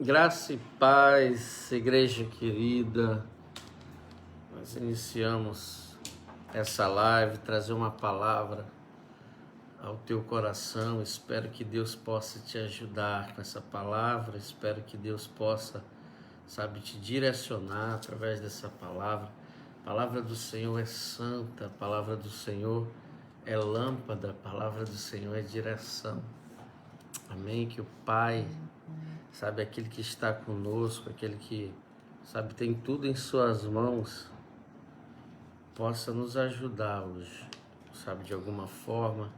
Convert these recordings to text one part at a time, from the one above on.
Graça e paz, igreja querida. Nós iniciamos essa live, trazer uma palavra ao teu coração. Espero que Deus possa te ajudar com essa palavra. Espero que Deus possa, te direcionar através dessa palavra. A palavra do Senhor é santa, a palavra do Senhor é lâmpada, a palavra do Senhor é direção. Amém? Que o Pai, aquele que está conosco, aquele que, tem tudo em suas mãos, possa nos ajudar hoje, de alguma forma,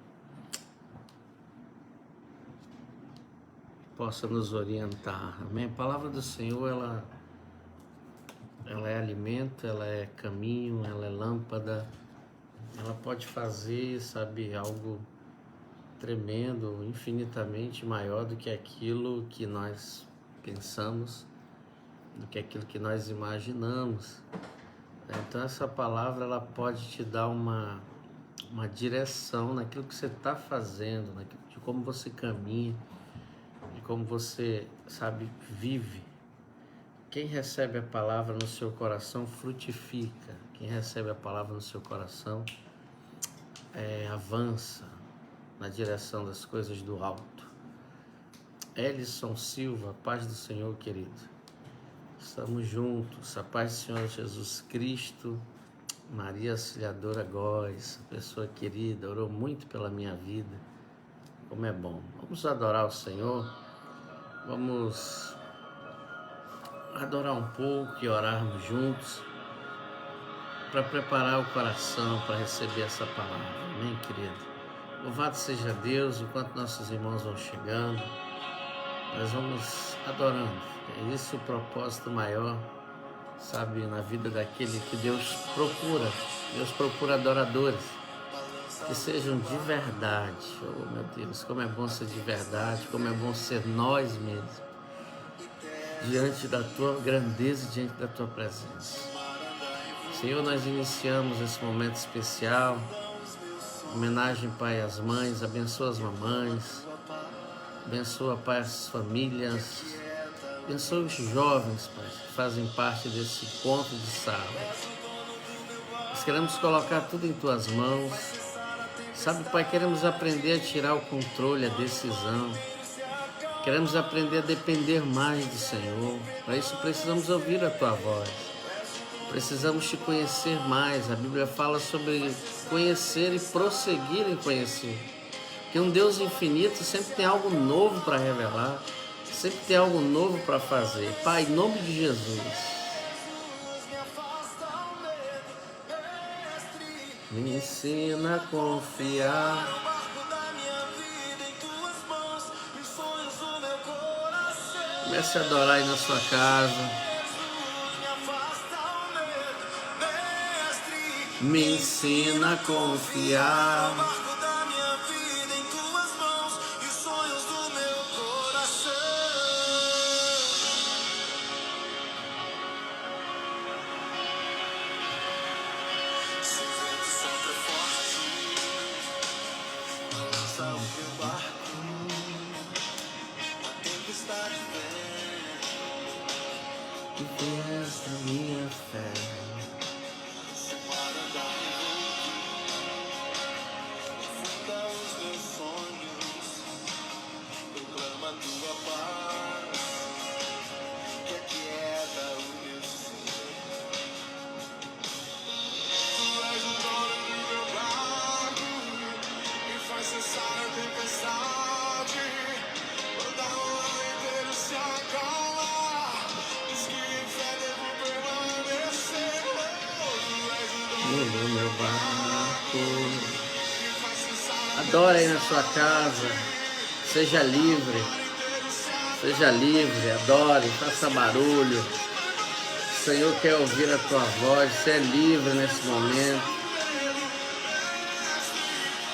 possa nos orientar. Amém? A palavra do Senhor, ela é alimento, ela é caminho, ela é lâmpada, ela pode fazer, algo tremendo, infinitamente maior do que aquilo que nós pensamos, do que aquilo que nós imaginamos. Então essa palavra, ela pode te dar uma direção naquilo que você está fazendo, de como você caminha, de como você, vive. Quem recebe a palavra no seu coração frutifica. Quem recebe a palavra no seu coração avança na direção das coisas do alto. Elison Silva, paz do Senhor, querido. Estamos juntos, a paz do Senhor Jesus Cristo. Maria Auxiliadora Góes, pessoa querida, orou muito pela minha vida. Como é bom. Vamos adorar o Senhor. Vamos adorar um pouco e orarmos juntos para preparar o coração para receber essa palavra. Amém, querido? Louvado seja Deus, enquanto nossos irmãos vão chegando, nós vamos adorando. É isso o propósito maior, na vida daquele que Deus procura. Deus procura adoradores que sejam de verdade. Oh, meu Deus, como é bom ser de verdade, como é bom ser nós mesmos, diante da Tua grandeza, diante da Tua presença. Senhor, nós iniciamos esse momento especial, homenagem, Pai, às mães, abençoa as mamães, abençoa, Pai, as famílias, abençoa os jovens, Pai, que fazem parte desse encontro de sábado. Nós queremos colocar tudo em Tuas mãos. Pai, queremos aprender a tirar o controle, a decisão. Queremos aprender a depender mais do Senhor. Para isso precisamos ouvir a Tua voz. Precisamos Te conhecer mais. A Bíblia fala sobre conhecer e prosseguir em conhecer. Que um Deus infinito sempre tem algo novo para revelar. Sempre tem algo novo para fazer. Pai, em nome de Jesus, me ensina a confiar. Comece a adorar aí na sua casa. Me ensina a confiar. Minha fé. Funda os meus sonhos, proclama tua paz, que aquieta o meu ser. Tu és o dono do meu barco, me faz cessar a tempestade, manda o ano inteiro se acalmar, diz que em fé devo permanecer. No meu barco. Adore aí na sua casa, seja livre, adore, faça barulho. O Senhor quer ouvir a tua voz, você é livre nesse momento.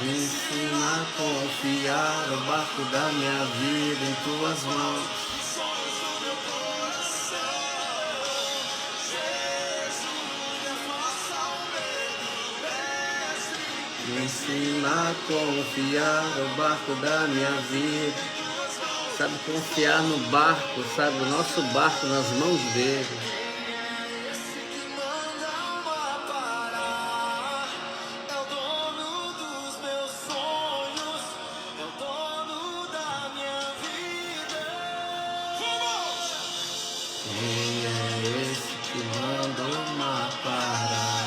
Me ensina a confiar o barco da minha vida em Tuas mãos. Me ensina a confiar o barco da minha vida. sabe, confiar no barco, sabe, o nosso barco nas mãos dele. Quem é esse que manda o mar parar?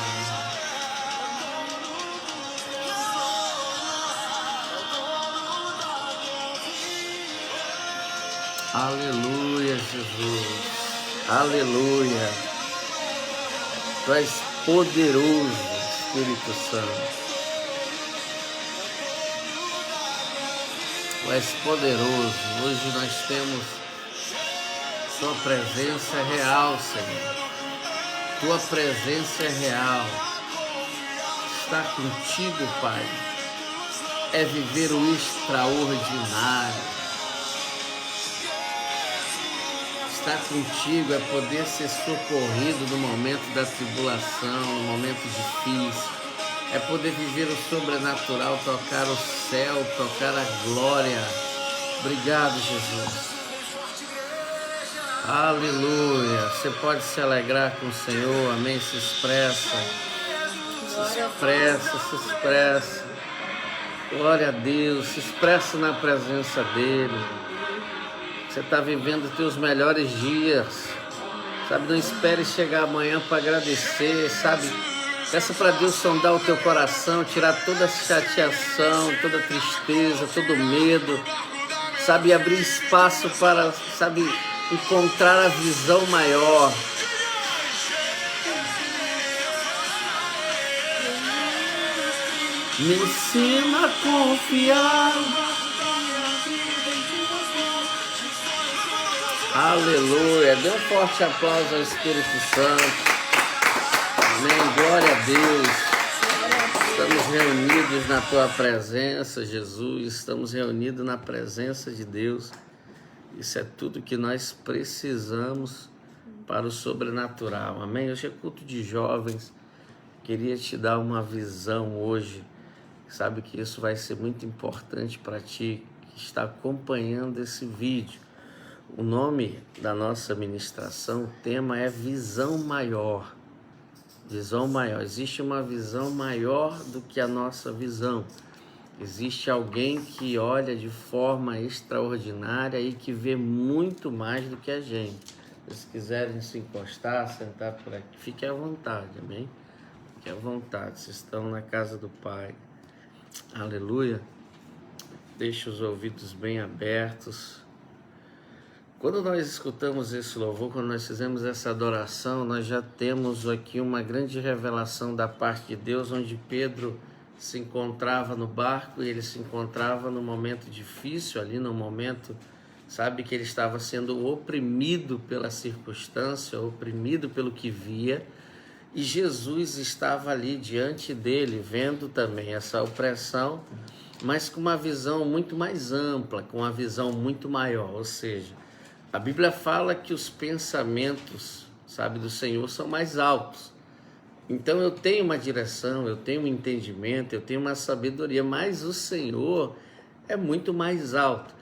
Aleluia, Jesus. Aleluia. Tu és poderoso, Espírito Santo. Tu és poderoso. Hoje nós temos Tua presença real, Senhor. Tua presença é real. Estar contigo, Pai, é viver o extraordinário. Estar contigo é poder ser socorrido no momento da tribulação, no momento difícil. É poder viver o sobrenatural, tocar o céu, tocar a glória. Obrigado, Jesus. Aleluia. Você pode se alegrar com o Senhor, amém? Se expressa. Se expressa, se expressa. Glória a Deus, se expressa na presença dEle. Você está vivendo os teus melhores dias, sabe? Não espere chegar amanhã para agradecer, sabe? Peça para Deus sondar o teu coração, tirar toda a chateação, toda a tristeza, todo o medo, sabe? Abrir espaço para, sabe, encontrar a visão maior. Me ensina a confiar. Aleluia. Dê um forte aplauso ao Espírito Santo. Amém. Glória a Deus. Estamos reunidos na Tua presença, Jesus. Estamos reunidos na presença de Deus. Isso é tudo que nós precisamos para o sobrenatural. Amém. Hoje é culto de jovens. Queria te dar uma visão hoje. Sabe que isso vai ser muito importante para ti que está acompanhando esse vídeo. O nome da nossa ministração, o tema é visão maior. Visão maior. Existe uma visão maior do que a nossa visão. Existe alguém que olha de forma extraordinária e que vê muito mais do que a gente. Se quiserem se encostar, sentar por aqui, fiquem à vontade, amém? Fiquem à vontade, vocês estão na casa do Pai. Aleluia. Deixe os ouvidos bem abertos. Quando nós escutamos esse louvor, quando nós fizemos essa adoração, nós já temos aqui uma grande revelação da parte de Deus, onde Pedro se encontrava no barco e ele se encontrava num momento difícil ali, num momento, sabe, que ele estava sendo oprimido pela circunstância, oprimido pelo que via, e Jesus estava ali diante dele, vendo também essa opressão, mas com uma visão muito mais ampla, com uma visão muito maior, ou seja, a Bíblia fala que os pensamentos, sabe, do Senhor são mais altos. Então eu tenho uma direção, eu tenho um entendimento, eu tenho uma sabedoria, mas o Senhor é muito mais alto.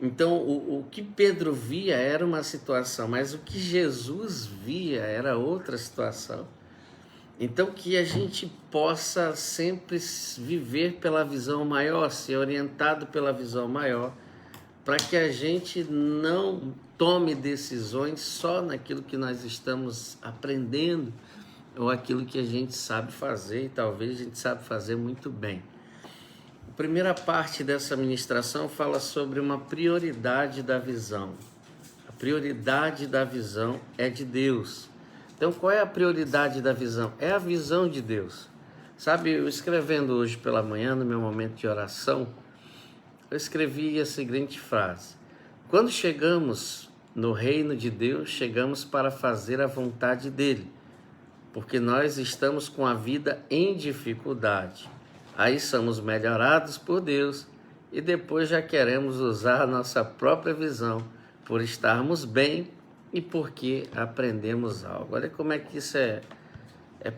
Então o que Pedro via era uma situação, mas o que Jesus via era outra situação. Então que a gente possa sempre viver pela visão maior, ser orientado pela visão maior, para que a gente não tome decisões só naquilo que nós estamos aprendendo, ou aquilo que a gente sabe fazer, e talvez a gente sabe fazer muito bem. A primeira parte dessa ministração fala sobre uma prioridade da visão. A prioridade da visão é de Deus. Então, qual é a prioridade da visão? É a visão de Deus. Sabe, eu escrevendo hoje pela manhã, no meu momento de oração, eu escrevi a seguinte frase: quando chegamos no reino de Deus, chegamos para fazer a vontade dele, porque nós estamos com a vida em dificuldade. Aí somos melhorados por Deus e depois já queremos usar a nossa própria visão por estarmos bem e porque aprendemos algo. Olha como é que isso é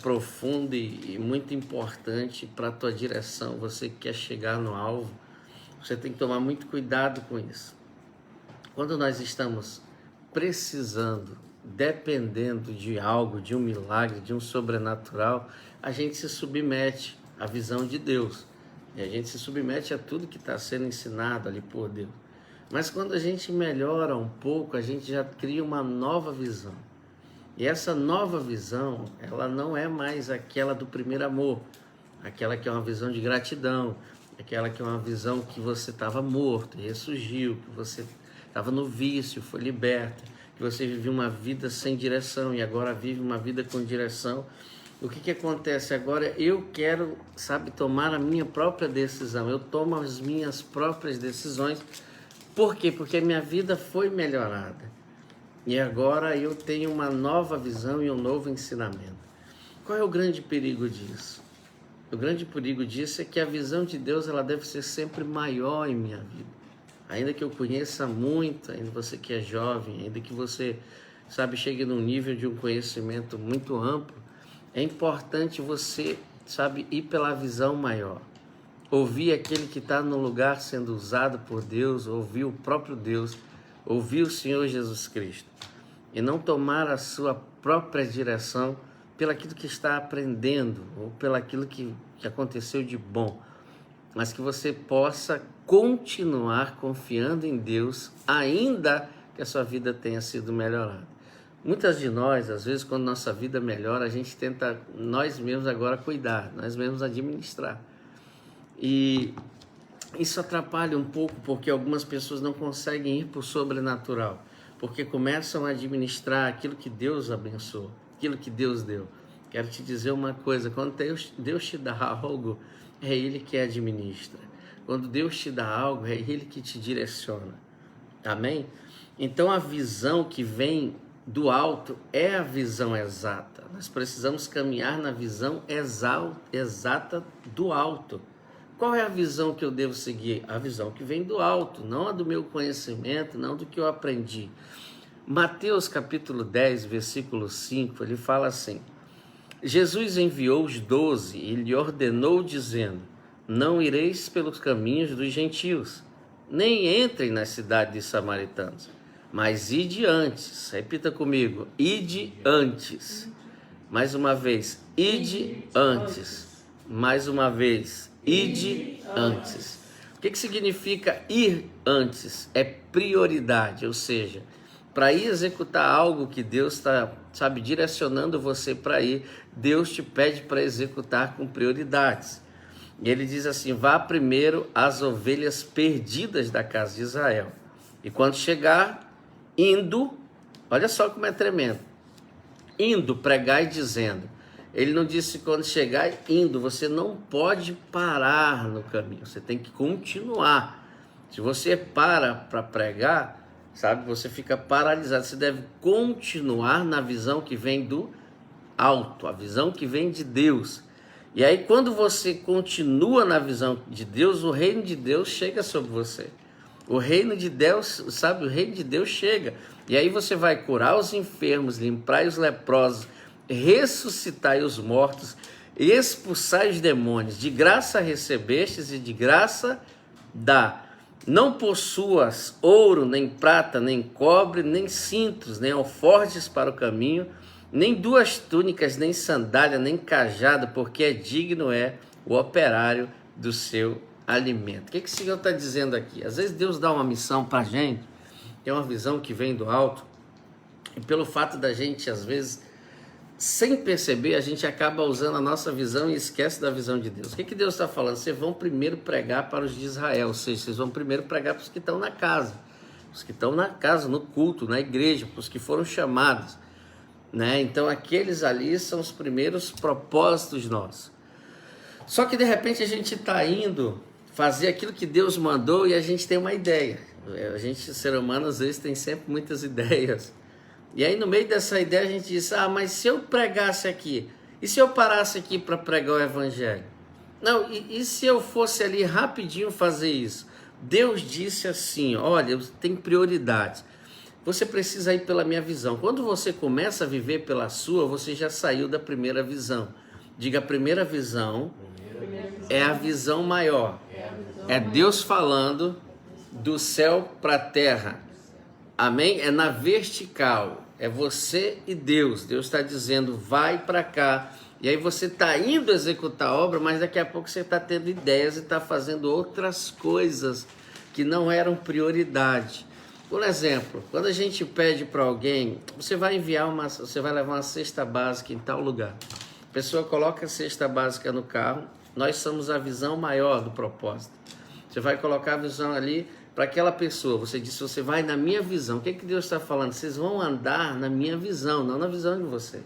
profundo e muito importante para a tua direção. Você que quer chegar no alvo, você tem que tomar muito cuidado com isso. Quando nós estamos precisando, dependendo de algo, de um milagre, de um sobrenatural, a gente se submete à visão de Deus. E a gente se submete a tudo que está sendo ensinado ali por Deus. Mas quando a gente melhora um pouco, a gente já cria uma nova visão. E essa nova visão, ela não é mais aquela do primeiro amor, aquela que é uma visão de gratidão, aquela que é uma visão que você estava morto e ressurgiu, que você estava no vício, foi liberta, que você vivia uma vida sem direção e agora vive uma vida com direção. O que acontece agora? Eu quero, tomar a minha própria decisão, eu tomo as minhas próprias decisões. Por quê? Porque a minha vida foi melhorada. E agora eu tenho uma nova visão e um novo ensinamento. Qual é o grande perigo disso? O grande perigo disso é que a visão de Deus ela deve ser sempre maior em minha vida. Ainda que eu conheça muito, ainda você que é jovem, ainda que você, chegue num nível de um conhecimento muito amplo, é importante você, ir pela visão maior. Ouvir aquele que está no lugar sendo usado por Deus, ouvir o próprio Deus, ouvir o Senhor Jesus Cristo. E não tomar a sua própria direção pelaquilo que está aprendendo, ou pelaquilo que aconteceu de bom. Mas que você possa continuar confiando em Deus, ainda que a sua vida tenha sido melhorada. Muitas de nós, às vezes, quando nossa vida melhora, a gente tenta nós mesmos agora cuidar, nós mesmos administrar. E isso atrapalha um pouco, porque algumas pessoas não conseguem ir para o sobrenatural, porque começam a administrar aquilo que Deus abençoou, aquilo que Deus deu. Quero te dizer uma coisa, quando Deus te dá algo, é Ele que administra. Quando Deus te dá algo, é Ele que te direciona. Amém? Então a visão que vem do alto é a visão exata. Nós precisamos caminhar na visão exata do alto. Qual é a visão que eu devo seguir? A visão que vem do alto, não a do meu conhecimento, não do que eu aprendi. Mateus capítulo 10, versículo 5, ele fala assim: Jesus enviou os 12 e lhe ordenou dizendo: não ireis pelos caminhos dos gentios, nem entrem na cidade dos samaritanos, mas ide antes. Repita comigo: ide antes. Mais uma vez: ide antes. Mais uma vez: ide antes. O que significa ir antes? É prioridade, ou seja, para ir executar algo que Deus está, direcionando você para ir, Deus te pede para executar com prioridades. E ele diz assim: vá primeiro às ovelhas perdidas da casa de Israel. E quando chegar, indo, olha só como é tremendo, indo, pregai dizendo. Ele não disse quando chegar, indo, você não pode parar no caminho, você tem que continuar. Se você para pregar, você fica paralisado, você deve continuar na visão que vem do alto, a visão que vem de Deus. E aí quando você continua na visão de Deus, o reino de Deus chega sobre você. O reino de Deus, o reino de Deus chega. E aí você vai curar os enfermos, limpar os leprosos, ressuscitar os mortos, expulsar os demônios. De graça recebestes e de graça dá. Não possuas ouro, nem prata, nem cobre, nem cintos, nem alforjes para o caminho, nem 2 túnicas, nem sandália, nem cajado, porque é digno o operário do seu alimento. O que o Senhor está dizendo aqui? Às vezes Deus dá uma missão para a gente, tem uma visão que vem do alto, e pelo fato da gente, às vezes, sem perceber, a gente acaba usando a nossa visão e esquece da visão de Deus. O que Deus está falando? Vocês vão primeiro pregar para os de Israel, ou seja, vocês vão primeiro pregar para os que estão na casa. Os que estão na casa, no culto, na igreja, para os que foram chamados. Então aqueles ali são os primeiros propósitos nossos. Só que de repente a gente está indo fazer aquilo que Deus mandou e a gente tem uma ideia. A gente, ser humano, às vezes tem sempre muitas ideias. E aí no meio dessa ideia a gente diz: mas se eu pregasse aqui? E se eu parasse aqui para pregar o evangelho? Não, e se eu fosse ali rapidinho fazer isso? Deus disse assim: olha, tem prioridades. Você precisa ir pela minha visão. Quando você começa a viver pela sua, você já saiu da primeira visão. Diga: a primeira visão é a visão maior. É Deus falando do céu para a terra. Amém? É na vertical. É você e Deus. Deus está dizendo, vai para cá. E aí você está indo executar a obra, mas daqui a pouco você está tendo ideias e está fazendo outras coisas que não eram prioridade. Por exemplo, quando a gente pede para alguém, você vai levar uma cesta básica em tal lugar. A pessoa coloca a cesta básica no carro, nós somos a visão maior do propósito. Você vai colocar a visão ali para aquela pessoa. Você disse, você vai na minha visão. O que Deus está falando? Vocês vão andar na minha visão, não na visão de vocês.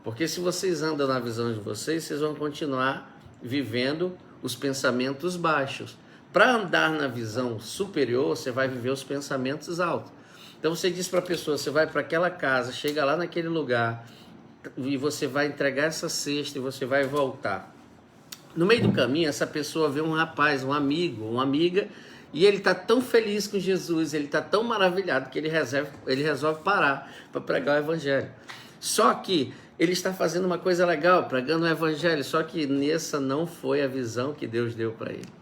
Porque se vocês andam na visão de vocês, vocês vão continuar vivendo os pensamentos baixos. Para andar na visão superior, você vai viver os pensamentos altos. Então você diz para a pessoa, você vai para aquela casa, chega lá naquele lugar e você vai entregar essa cesta e você vai voltar. No meio do caminho, essa pessoa vê um rapaz, um amigo, uma amiga, e ele está tão feliz com Jesus, ele está tão maravilhado que ele resolve parar para pregar o evangelho. Só que ele está fazendo uma coisa legal, pregando o evangelho, só que nessa não foi a visão que Deus deu para ele.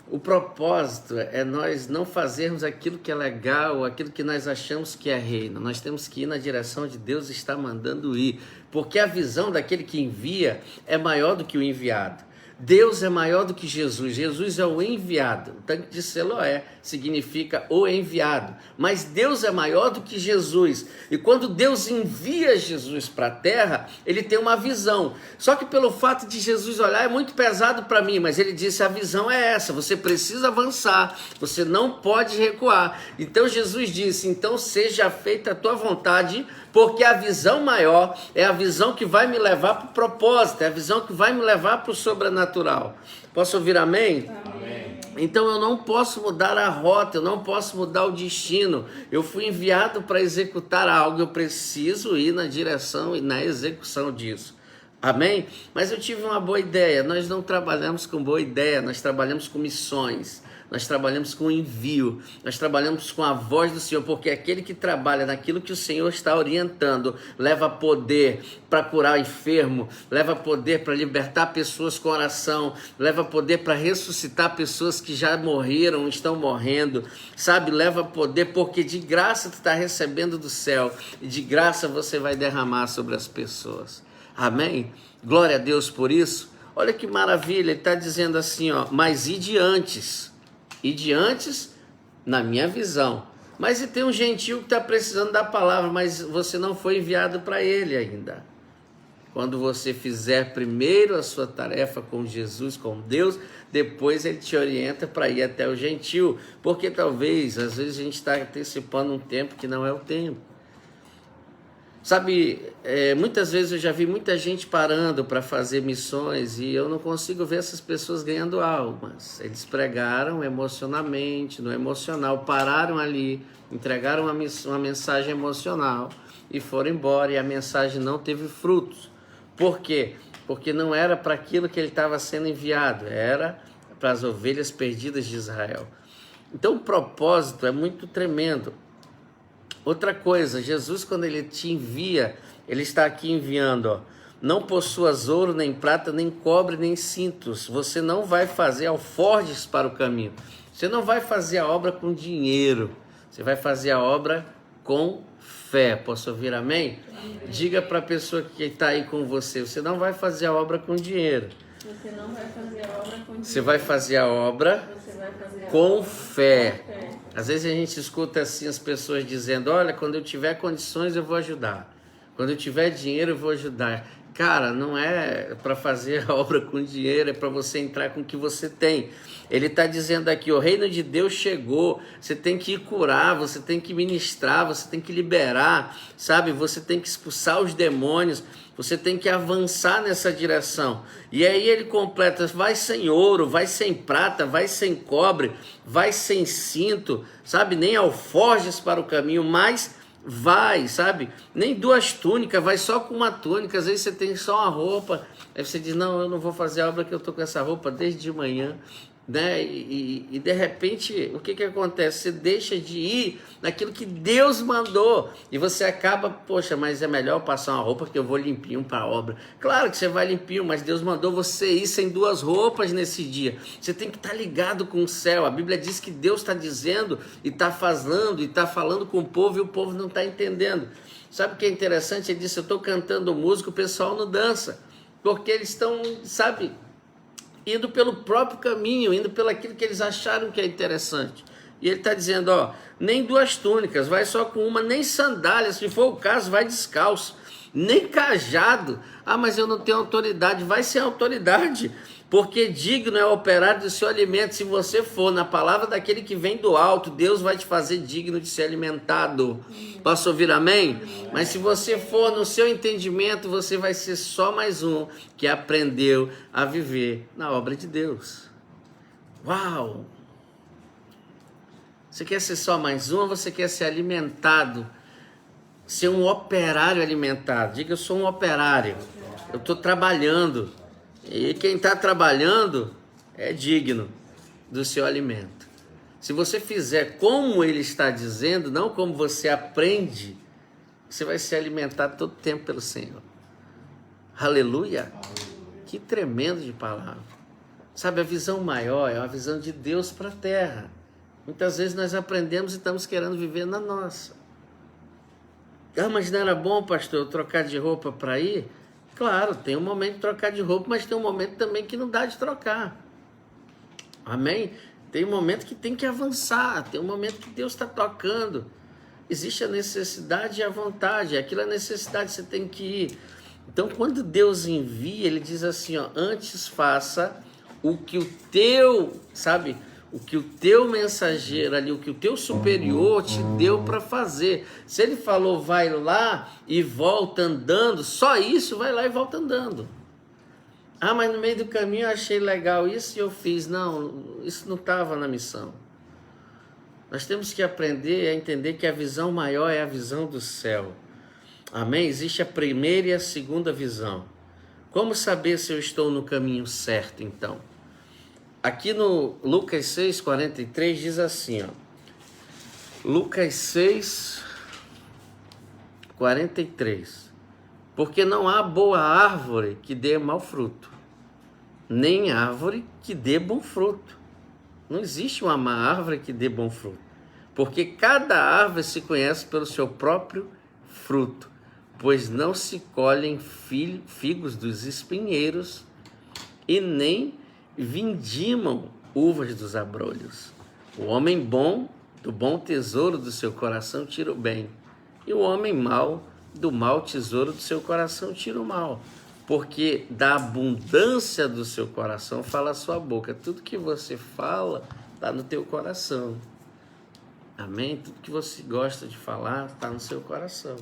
O propósito é nós não fazermos aquilo que é legal, aquilo que nós achamos que é reino. Nós temos que ir na direção de Deus está mandando ir, porque a visão daquele que envia é maior do que o enviado. Deus é maior do que Jesus. Jesus é o enviado. O tanque de Siloé significa o enviado. Mas Deus é maior do que Jesus. E quando Deus envia Jesus para a terra, ele tem uma visão. Só que pelo fato de Jesus olhar é muito pesado para mim, mas ele disse, a visão é essa, você precisa avançar, você não pode recuar. Então Jesus disse, então seja feita a tua vontade, porque a visão maior é a visão que vai me levar para o propósito, é a visão que vai me levar para o sobrenatural. Posso ouvir amém? Amém. Então eu não posso mudar a rota, eu não posso mudar o destino. Eu fui enviado para executar algo, eu preciso ir na direção e na execução disso. Amém? Mas eu tive uma boa ideia. Nós não trabalhamos com boa ideia, nós trabalhamos com missões. Nós trabalhamos com envio, nós trabalhamos com a voz do Senhor, porque aquele que trabalha naquilo que o Senhor está orientando, leva poder para curar o enfermo, leva poder para libertar pessoas com oração, leva poder para ressuscitar pessoas que já morreram, estão morrendo, sabe? Leva poder porque de graça tu está recebendo do céu e de graça você vai derramar sobre as pessoas. Amém? Glória a Deus por isso. Olha que maravilha, ele está dizendo assim, ó, mas e de antes? E de antes, na minha visão. Mas e tem um gentio que está precisando da palavra, mas você não foi enviado para ele ainda. Quando você fizer primeiro a sua tarefa com Jesus, com Deus, depois ele te orienta para ir até o gentio. Porque talvez, às vezes a gente está antecipando um tempo que não é o tempo. Sabe, muitas vezes eu já vi muita gente parando para fazer missões e eu não consigo ver essas pessoas ganhando almas. Eles pregaram emocionalmente, no emocional, pararam ali, entregaram uma mensagem emocional e foram embora e a mensagem não teve frutos. Por quê? Porque não era para aquilo que ele estava sendo enviado, era para as ovelhas perdidas de Israel. Então o propósito é muito tremendo. Outra coisa, Jesus quando ele te envia, ele está aqui enviando, ó, não possuas ouro, nem prata, nem cobre, nem cintos. Você não vai fazer alforjes para o caminho. Você não vai fazer a obra com dinheiro. Você vai fazer a obra com fé. Posso ouvir amém? Amém. Diga para a pessoa que está aí com você, você não vai fazer a obra com dinheiro. Você não vai fazer a obra com dinheiro. Você vai fazer a obra com fé. Às vezes a gente escuta assim as pessoas dizendo, olha, quando eu tiver condições eu vou ajudar. Quando eu tiver dinheiro eu vou ajudar. Cara, não é para fazer a obra com dinheiro, é para você entrar com o que você tem. Ele está dizendo aqui, o reino de Deus chegou, você tem que ir curar, você tem que ministrar, você tem que liberar, sabe? Você tem que expulsar os demônios, você tem que avançar nessa direção. E aí ele completa, vai sem ouro, vai sem prata, vai sem cobre, vai sem cinto, sabe? Nem alforjes para o caminho, mas vai, sabe? Nem duas túnicas, vai só com uma túnica. Às vezes você tem só uma roupa, aí você diz, não, eu não vou fazer a obra que eu estou com essa roupa desde de manhã. né? E de repente, o que acontece? Você deixa de ir naquilo que Deus mandou e você acaba, poxa, mas é melhor passar uma roupa que eu vou limpinho para a obra. Claro que você vai limpinho, mas Deus mandou você ir sem duas roupas nesse dia. Você tem que estar ligado com o céu. A Bíblia diz que Deus está dizendo e está falando com o povo e o povo não está entendendo. Sabe o que é interessante? Ele disse, eu estou cantando música, o pessoal não dança, porque eles estão, sabe, indo pelo próprio caminho, indo pelo aquilo que eles acharam que é interessante. E ele está dizendo, ó, nem duas túnicas, vai só com uma, nem sandálias, se for o caso, vai descalço, nem cajado. Ah, mas eu não tenho autoridade. Vai ser autoridade, porque digno é o operário do seu alimento. Se você for na palavra daquele que vem do alto, Deus vai te fazer digno de ser alimentado. Posso ouvir amém? Mas se você for no seu entendimento, você vai ser só mais um que aprendeu a viver na obra de Deus. Uau! Você quer ser só mais um ou você quer ser alimentado? Ser um operário alimentado. Diga, eu sou um operário. Eu estou trabalhando. E quem está trabalhando é digno do seu alimento. Se você fizer como ele está dizendo, não como você aprende, você vai ser alimentado todo tempo pelo Senhor. Aleluia! Que tremendo de palavra. Sabe, a visão maior é a visão de Deus para a terra. Muitas vezes nós aprendemos e estamos querendo viver na nossa. Ah, mas não era bom, pastor, eu trocar de roupa para ir? Claro, tem um momento de trocar de roupa, mas tem um momento também que não dá de trocar. Amém? Tem um momento que tem que avançar, tem um momento que Deus está tocando. Existe a necessidade e a vontade, aquilo é a necessidade, você tem que ir. Então, quando Deus envia, ele diz assim, ó, antes faça o que o teu, sabe, o que o teu mensageiro ali, o que o teu superior te deu para fazer. Se ele falou, vai lá e volta andando, só isso, vai lá e volta andando. Ah, mas no meio do caminho eu achei legal isso e eu fiz. Não, isso não estava na missão. Nós temos que aprender a entender que a visão maior é a visão do céu. Amém? Existe a primeira e a segunda visão. Como saber se eu estou no caminho certo, então? Aqui no Lucas 6, 43 diz assim, ó. Lucas 6, 43. Porque não há boa árvore que dê mau fruto, nem árvore que dê bom fruto. Não existe uma má árvore que dê bom fruto. Porque cada árvore se conhece pelo seu próprio fruto. Pois não se colhem figos dos espinheiros e nem vindimam uvas dos abrolhos. O homem bom, do bom tesouro do seu coração, tira o bem. E o homem mau, do mau tesouro do seu coração, tira o mal. Porque da abundância do seu coração fala a sua boca. Tudo que você fala está no teu coração. Amém? Tudo que você gosta de falar está no seu coração.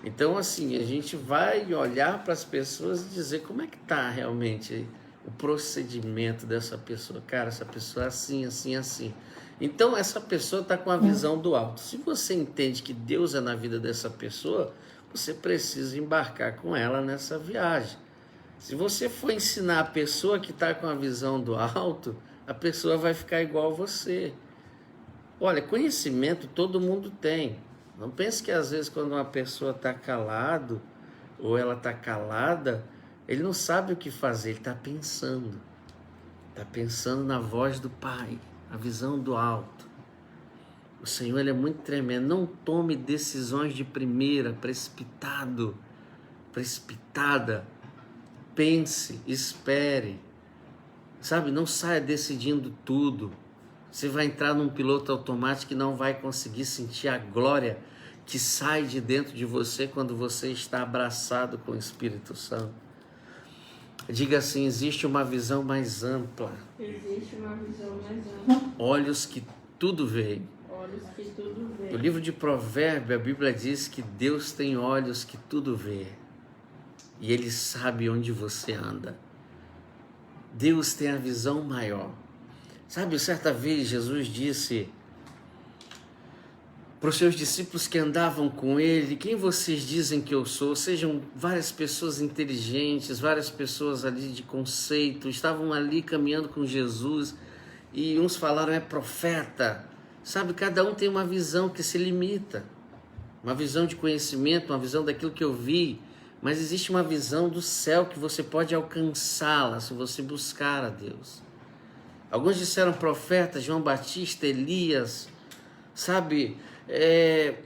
Então, assim, a gente vai olhar para as pessoas e dizer como é que está realmente o procedimento dessa pessoa. Cara, essa pessoa é assim, assim, assim. Então, essa pessoa está com a visão do alto. Se você entende que Deus é na vida dessa pessoa, você precisa embarcar com ela nessa viagem. Se você for ensinar a pessoa que está com a visão do alto, a pessoa vai ficar igual a você. Olha, conhecimento todo mundo tem. Não pense que às vezes quando uma pessoa está calado ou ela está calada, ele não sabe o que fazer, ele está pensando. Está pensando na voz do Pai, a visão do alto. O Senhor, ele é muito tremendo. Não tome decisões de primeira, precipitada. Pense, espere. Sabe, não saia decidindo tudo. Você vai entrar num piloto automático e não vai conseguir sentir a glória que sai de dentro de você quando você está abraçado com o Espírito Santo. Diga assim, existe uma visão mais ampla. Existe uma visão mais ampla. Olhos que tudo veem. Olhos que tudo vê. No livro de Provérbios, a Bíblia diz que Deus tem olhos que tudo vê. E Ele sabe onde você anda. Deus tem a visão maior. Sabe, certa vez Jesus disse para os seus discípulos que andavam com ele, quem vocês dizem que eu sou? Sejam várias pessoas inteligentes, várias pessoas ali de conceito, estavam ali caminhando com Jesus. e uns falaram é profeta. Sabe, cada um tem uma visão que se limita, uma visão de conhecimento, uma visão daquilo que eu vi, mas existe uma visão do céu que você pode alcançá-la se você buscar a Deus. Alguns disseram profeta, João Batista, Elias, sabe,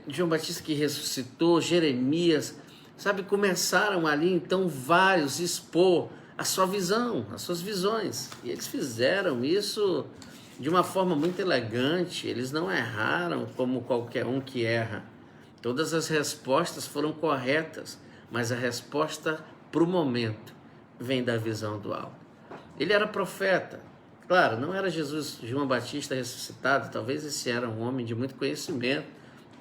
João Batista que ressuscitou, Jeremias, sabe, começaram ali então vários expor a sua visão, as suas visões, e eles fizeram isso de uma forma muito elegante, eles não erraram como qualquer um que erra, todas as respostas foram corretas, mas a resposta para o momento vem da visão do alto. Ele era profeta, claro, não era Jesus, João Batista ressuscitado, talvez esse era um homem de muito conhecimento,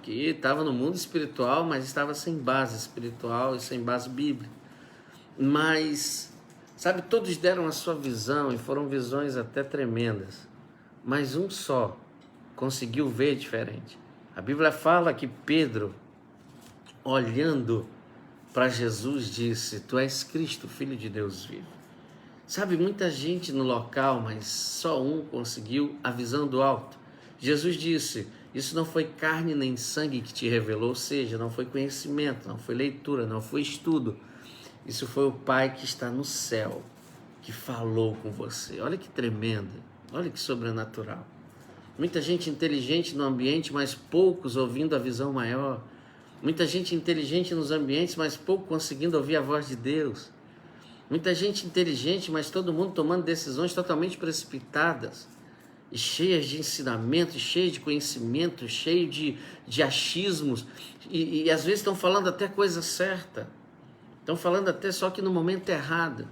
que estava no mundo espiritual, mas estava sem base espiritual e sem base bíblica. Mas, sabe, todos deram a sua visão e foram visões até tremendas, mas um só conseguiu ver diferente. A Bíblia fala que Pedro, olhando para Jesus, disse: Tu és Cristo, Filho de Deus vivo. Sabe, muita gente no local, mas só um conseguiu a visão do alto. Jesus disse: isso não foi carne nem sangue que te revelou, ou seja, não foi conhecimento, não foi leitura, não foi estudo. Isso foi o Pai que está no céu, que falou com você. Olha que tremendo, olha que sobrenatural. Muita gente inteligente no ambiente, mas poucos ouvindo a visão maior. Muita gente inteligente nos ambientes, mas pouco conseguindo ouvir a voz de Deus. Muita gente inteligente, mas todo mundo tomando decisões totalmente precipitadas. E cheias de ensinamentos, cheias de conhecimento, cheias de achismos. E às vezes estão falando até coisa certa. Estão falando até só que no momento errado.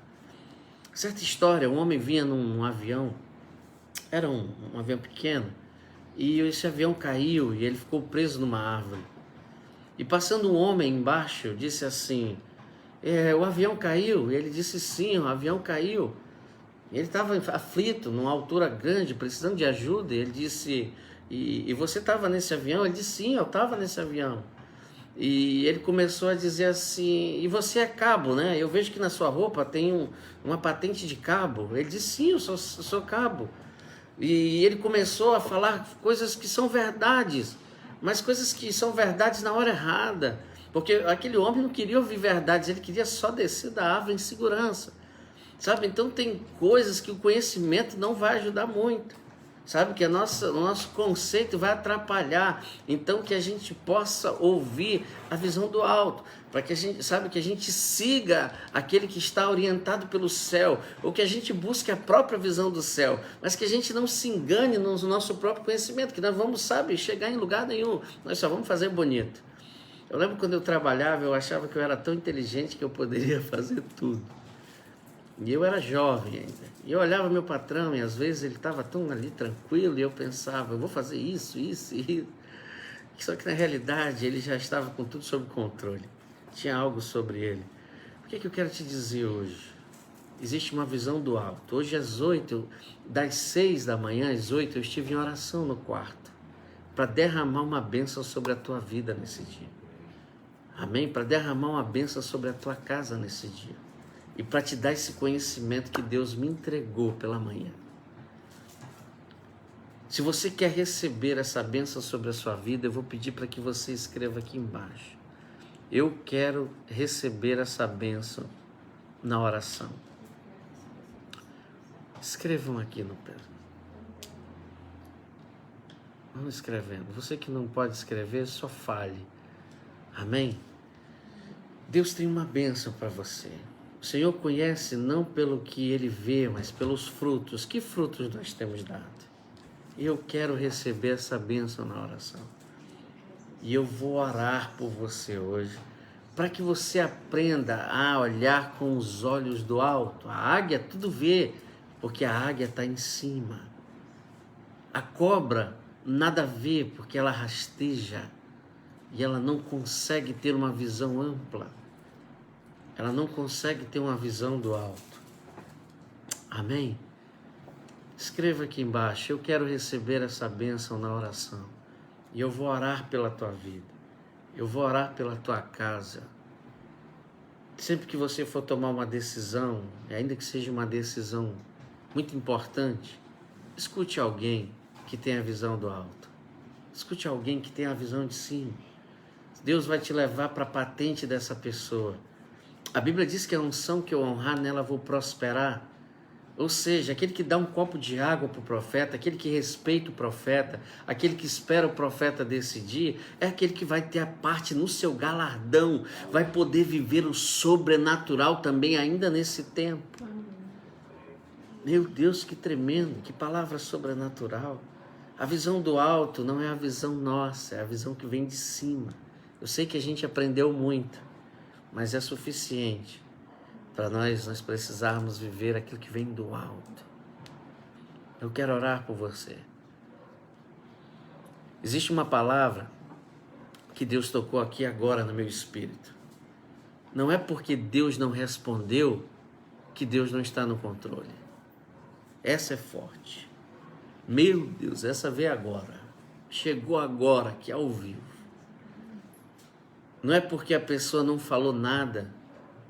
Certa história, um homem vinha num avião. Era um avião pequeno. E esse avião caiu e ele ficou preso numa árvore. E passando um homem embaixo, disse assim: o avião caiu? E ele disse: sim, o avião caiu. Ele estava aflito, numa altura grande, precisando de ajuda. E ele disse: e você estava nesse avião? Ele disse: sim, eu estava nesse avião. E ele começou a dizer assim: e você é cabo, né? Eu vejo que na sua roupa tem uma patente de cabo. Ele disse: sim, eu sou cabo. E ele começou a falar coisas que são verdades, mas coisas que são verdades na hora errada, porque aquele homem não queria ouvir verdades, ele queria só descer da árvore em segurança, sabe? Então tem coisas que o conhecimento não vai ajudar muito, sabe? Que o nosso conceito vai atrapalhar, então que a gente possa ouvir a visão do alto, para que a gente, sabe, que a gente siga aquele que está orientado pelo céu, ou que a gente busque a própria visão do céu, mas que a gente não se engane no nosso próprio conhecimento, que nós vamos, sabe, chegar em lugar nenhum, nós só vamos fazer bonito. Eu lembro quando eu trabalhava, eu achava que eu era tão inteligente que eu poderia fazer tudo. E eu era jovem ainda. E eu olhava meu patrão e às vezes ele estava tão ali tranquilo e eu pensava: eu vou fazer isso. Só que na realidade ele já estava com tudo sob controle. Tinha algo sobre ele. O que eu quero te dizer hoje? Existe uma visão do alto. Hoje às 8, das 6 da manhã às 8, eu estive em oração no quarto para derramar uma bênção sobre a tua vida nesse dia. Amém? Para derramar uma bênção sobre a tua casa nesse dia. E para te dar esse conhecimento que Deus me entregou pela manhã. Se você quer receber essa bênção sobre a sua vida, eu vou pedir para que você escreva aqui embaixo: eu quero receber essa bênção na oração. Escrevam aqui no pé. Vamos escrevendo. Você que não pode escrever, só fale. Amém? Deus tem uma bênção para você. O Senhor conhece não pelo que Ele vê, mas pelos frutos. Que frutos nós temos dado? Eu quero receber essa bênção na oração. E eu vou orar por você hoje, para que você aprenda a olhar com os olhos do alto. A águia tudo vê, porque a águia está em cima. A cobra nada vê, porque ela rasteja e ela não consegue ter uma visão ampla. Ela não consegue ter uma visão do alto. Amém? Escreva aqui embaixo: eu quero receber essa bênção na oração. E eu vou orar pela tua vida. Eu vou orar pela tua casa. Sempre que você for tomar uma decisão, ainda que seja uma decisão muito importante, Escute alguém que tem a visão do alto. Escute alguém que tem a visão de cima. Deus vai te levar para a patente dessa pessoa. A Bíblia diz que a unção que eu honrar nela vou prosperar. Ou seja, aquele que dá um copo de água para o profeta, aquele que respeita o profeta, aquele que espera o profeta decidir, é aquele que vai ter a parte no seu galardão, vai poder viver o sobrenatural também ainda nesse tempo. Meu Deus, que tremendo, que palavra sobrenatural. A visão do alto não é a visão nossa, é a visão que vem de cima. Eu sei que a gente aprendeu muito, mas é suficiente para nós precisarmos viver aquilo que vem do alto. Eu quero orar por você. Existe uma palavra que Deus tocou aqui agora no meu espírito. Não é porque Deus não respondeu que Deus não está no controle. Essa é forte. Meu Deus, essa veio agora. Chegou agora, aqui ao vivo. Não é porque a pessoa não falou nada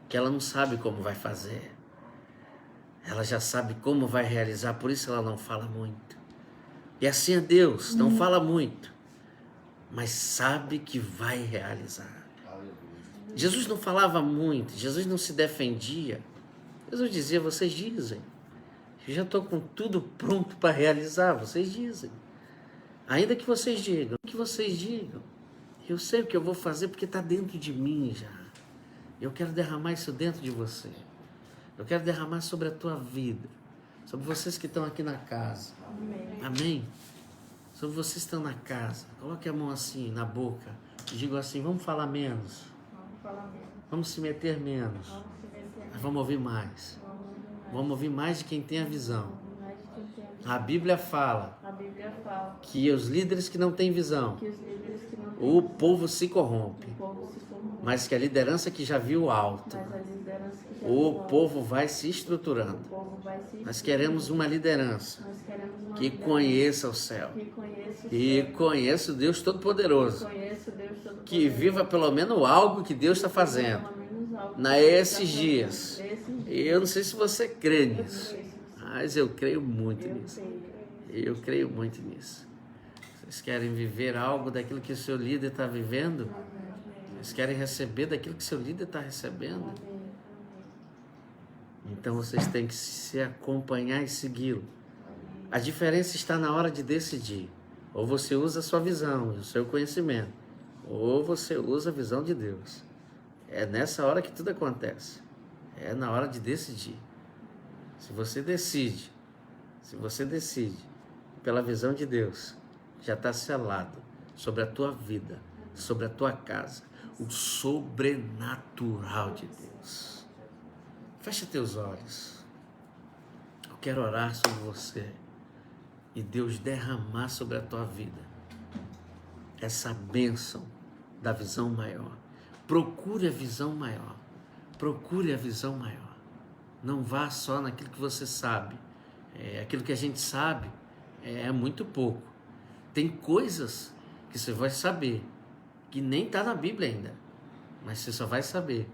que ela não sabe como vai fazer. Ela já sabe como vai realizar, por isso ela não fala muito. E assim é Deus, não fala muito, mas sabe que vai realizar. Jesus não falava muito, Jesus não se defendia. Jesus dizia, vocês dizem. Eu já estou com tudo pronto para realizar, vocês dizem. Ainda que vocês digam, eu sei o que eu vou fazer porque está dentro de mim já. Eu quero derramar isso dentro de você. Eu quero derramar sobre a tua vida. Sobre vocês que estão aqui na casa. Amém? Sobre vocês que estão na casa. Coloque a mão assim na boca. E diga assim, vamos falar menos. Vamos se meter menos. Mas vamos ouvir mais. Vamos ouvir mais de quem tem a visão. A Bíblia fala que os líderes que não têm visão, o povo se corrompe. Mas que a liderança que já viu alto, o povo vai se estruturando. Nós queremos uma liderança que conheça o céu, que conheça o Deus Todo-Poderoso, que viva pelo menos algo que Deus está fazendo nesses dias. Eu não sei se você crê nisso, mas eu creio muito nisso. Eu creio muito nisso. Vocês querem viver algo daquilo que o seu líder está vivendo? Vocês querem receber daquilo que seu líder está recebendo? Então vocês têm que se acompanhar e segui-lo. A diferença está na hora de decidir. Ou você usa a sua visão, o seu conhecimento, ou você usa a visão de Deus. É nessa hora que tudo acontece. É na hora de decidir. Se você decide pela visão de Deus, já está selado sobre a tua vida, sobre a tua casa, o sobrenatural de Deus. Fecha teus olhos. Eu quero orar sobre você e Deus derramar sobre a tua vida essa bênção da visão maior. Procure a visão maior. Procure a visão maior. Não vá só naquilo que você sabe. Aquilo que a gente sabe é muito pouco. Tem coisas que você vai saber que nem está na Bíblia ainda, mas você só vai saber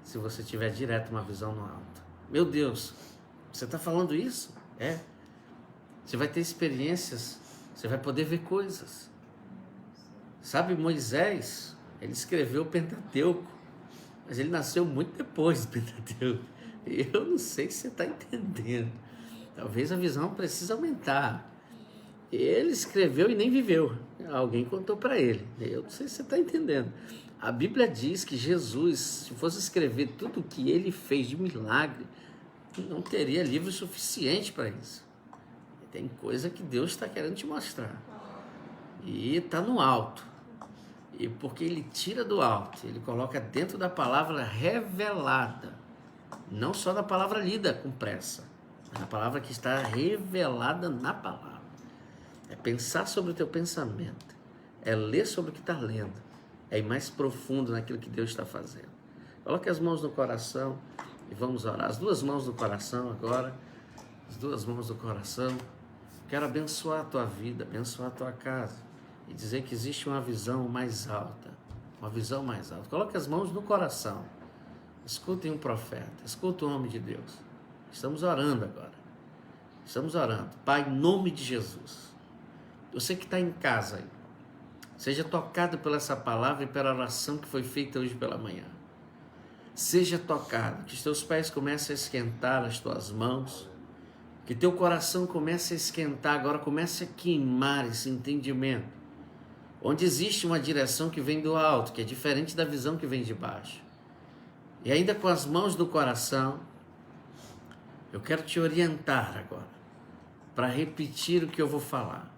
se você tiver direto uma visão no alto. Meu Deus, você está falando isso? Você vai ter experiências, você vai poder ver coisas. Sabe, Moisés, ele escreveu o Pentateuco, mas ele nasceu muito depois do Pentateuco. Eu não sei se você está entendendo. Talvez a visão precise aumentar. Ele escreveu e nem viveu. Alguém contou para ele. Eu não sei se você está entendendo. A Bíblia diz que Jesus, se fosse escrever tudo o que ele fez de milagre, não teria livro suficiente para isso. Tem coisa que Deus está querendo te mostrar. E está no alto. E porque ele tira do alto, ele coloca dentro da palavra revelada. Não só da palavra lida com pressa, mas a palavra que está revelada na palavra. É pensar sobre o teu pensamento. É ler sobre o que está lendo. É ir mais profundo naquilo que Deus está fazendo. Coloque as mãos no coração e vamos orar. As duas mãos no coração agora. As duas mãos no coração. Quero abençoar a tua vida, abençoar a tua casa. E dizer que existe uma visão mais alta. Uma visão mais alta. Coloque as mãos no coração. Escutem um profeta. Escutem o homem de Deus. Estamos orando agora. Estamos orando. Pai, em nome de Jesus. Você que está em casa aí, seja tocado pela essa palavra e pela oração que foi feita hoje pela manhã. Seja tocado, que os teus pés comecem a esquentar as tuas mãos, que teu coração comece a esquentar agora, comece a queimar esse entendimento, onde existe uma direção que vem do alto, que é diferente da visão que vem de baixo. E ainda com as mãos no coração, eu quero te orientar agora, para repetir o que eu vou falar.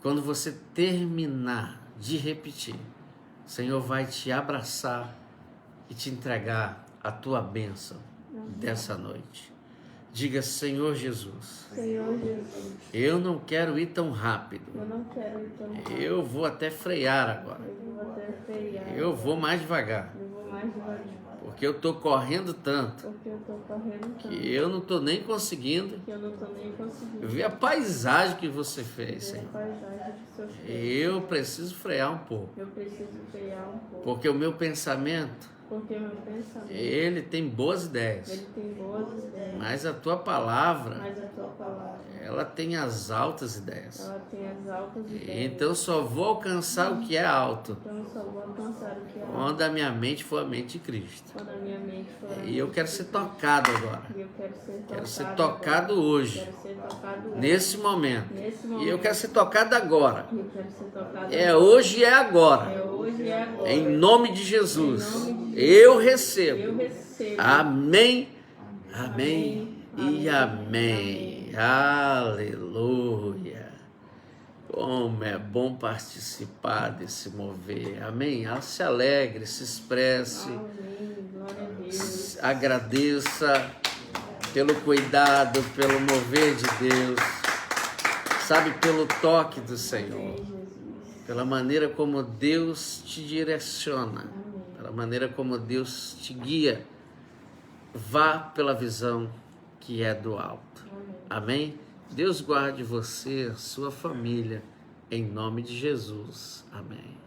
Quando você terminar de repetir, o Senhor vai te abraçar e te entregar a tua bênção dessa noite. Diga: Senhor Jesus, Senhor Jesus, eu não quero ir tão rápido. eu não quero ir tão rápido. Eu vou até frear agora. Eu vou até frear. Eu vou mais devagar. Eu vou mais devagar. Porque eu estou correndo tanto Porque eu tô correndo tanto. que eu não estou nem conseguindo Que eu não tô nem conseguindo ver a paisagem que você fez, ver a Senhor. paisagem que o Senhor fez. Eu preciso frear um pouco. Eu preciso frear um pouco. Porque o meu pensamento, Porque meu pensamento, ele tem boas ideias. ele tem boas ideias. Mas a tua palavra, Mas a tua palavra, ela tem as altas ideias. ela tem as altas ideias. Então eu só vou alcançar o que é alto Então eu só vou alcançar o que é alto quando a minha mente for a mente de Cristo. quando a minha mente for a E eu mente quero de ser Cristo. tocado agora. E eu quero ser tocado. Quero ser tocado hoje, Quero ser tocado hoje. nesse momento. Nesse E momento. eu quero ser tocado agora. E eu quero ser tocado É hoje e é É agora. hoje e é agora. Em nome de Jesus. Em nome de Eu Eu recebo. recebo. Amém. Amém. E Amém. amém. Aleluia. Como é bom participar desse mover. Amém. Se alegre, se expresse. Amém. Glória a Deus. Agradeça pelo cuidado, pelo mover de Deus. Sabe, pelo toque do Senhor. Amém, Jesus. Pela maneira como Deus te direciona. Amém. Pela maneira como Deus te guia. Vá pela visão que é do alto. Amém. Amém? Deus guarde você, a sua família, em nome de Jesus. Amém.